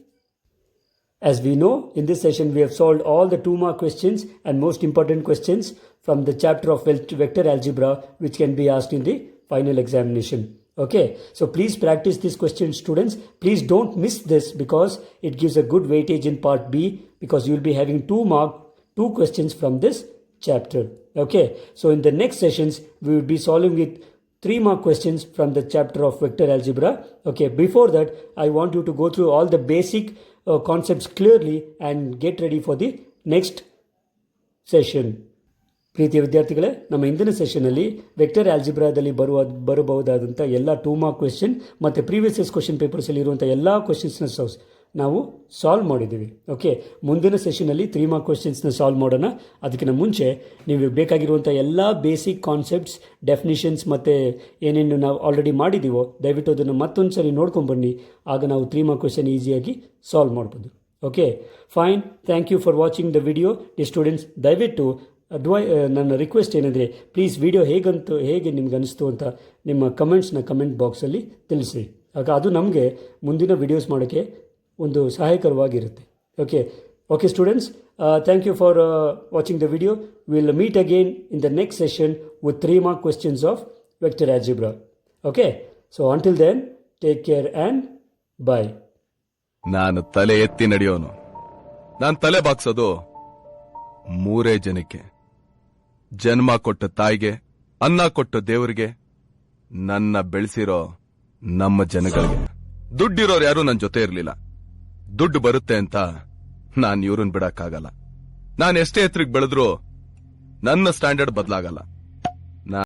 As we know, in this session we have solved all the 2-mark questions and most important questions from the chapter of vector algebra, which can be asked in the final examination. Okay, so please practice this question, students. Please don't miss this because it gives a good weightage in part B, because you will be having 2 questions from this chapter. Okay, so in the next sessions we will be solving with 3-mark questions from the chapter of vector algebra. Okay, before that, I want you to go through all the basic concepts clearly and get ready for the next session. ಪ್ರೀತಿಯ ವಿದ್ಯಾರ್ಥಿಗಳೇ, ನಮ್ಮ ಇಂದಿನ ಸೆಷನಲ್ಲಿ vector ಆಲ್ಜಿಬ್ರಾದಲ್ಲಿ ಬರಬಹುದಾದಂಥ ಎಲ್ಲ 2 mark question ಮತ್ತು previous years question ಪೇಪರ್ಸಲ್ಲಿ ಇರುವಂಥ ಎಲ್ಲ ಕ್ವೆಶ್ಚನ್ಸ್ನ ನಾವು solve ಮಾಡಿದ್ದೀವಿ. ಓಕೆ, ಮುಂದಿನ ಸೆಷನಲ್ಲಿ 3 ಮಾರ್ಕ್ ಕ್ವೆಶ್ಚನ್ಸ್ನ ಸಾಲ್ವ್ ಮಾಡೋಣ. ಅದಕ್ಕಿಂತ ಮುಂಚೆ ನೀವು ಬೇಕಾಗಿರುವಂಥ ಎಲ್ಲ ಬೇಸಿಕ್ ಕಾನ್ಸೆಪ್ಟ್ಸ್, ಡೆಫಿನಿಷನ್ಸ್ ಮತ್ತು ಏನೇನು ನಾವು ಆಲ್ರೆಡಿ ಮಾಡಿದ್ದೀವೋ ದಯವಿಟ್ಟು ಅದನ್ನು ಮತ್ತೊಂದು ಸರಿ ನೋಡ್ಕೊಂಡ್ಬನ್ನಿ. ಆಗ ನಾವು 3 ಮಾರ್ಕ್ ಕ್ವೆಶ್ಚನ್ ಈಸಿಯಾಗಿ ಸಾಲ್ವ್ ಮಾಡ್ಬೋದು. Okay, fine. Thank you for watching the video. Dear students, ದಯವಿಟ್ಟು ನನ್ನ ರಿಕ್ವೆಸ್ಟ್ ಏನಂದರೆ, ಪ್ಲೀಸ್ ವಿಡಿಯೋ ಹೇಗೆ ನಿಮ್ಗೆ ಅನಿಸ್ತು ಅಂತ ನಿಮ್ಮ ಕಮೆಂಟ್ಸ್ನ ಕಮೆಂಟ್ ಬಾಕ್ಸಲ್ಲಿ ತಿಳಿಸಿ. ಆಗ ಅದು ನಮಗೆ ಮುಂದಿನ ವಿಡಿಯೋಸ್ ಮಾಡೋಕ್ಕೆ ಒಂದು ಸಹಾಯಕರವಾಗಿರುತ್ತೆ. Okay students, thank you for watching the video. Will meet again in the next session with 3 mark questions of vector algebra. Okay, so until then take care and bye. ನಾನು ತಲೆ ಎತ್ತಿ ನಡೆಯೋನು. ನಾನು ತಲೆ ಬಾಗ್ಸೋದು 3 ಜನಕ್ಕೆ: ಜನ್ಮ ಕೊಟ್ಟ ತಾಯಿಗೆ, ಅನ್ನ ಕೊಟ್ಟ ದೇವರಿಗೆ, ನನ್ನ ಬೆಳೆಸಿರೋ ನಮ್ಮ ಜನಗಳಿಗೆ. ದುಡ್ಡಿರೋರು ಯಾರು ನನ್ನ ಜೊತೆ ಇರಲಿಲ್ಲ. ದುಡ್ಡು ಬರುತ್ತೆ ಅಂತ ನಾನು ಇವ್ರನ್ನ ಬಿಡಕ್ಕಾಗಲ್ಲ. ನಾನು ಎಷ್ಟೇ ಎತ್ತರಕ್ಕೆ ಬೆಳೆದ್ರೂ ನನ್ನ ಸ್ಟ್ಯಾಂಡರ್ಡ್ ಬದಲಾಗಲ್ಲ.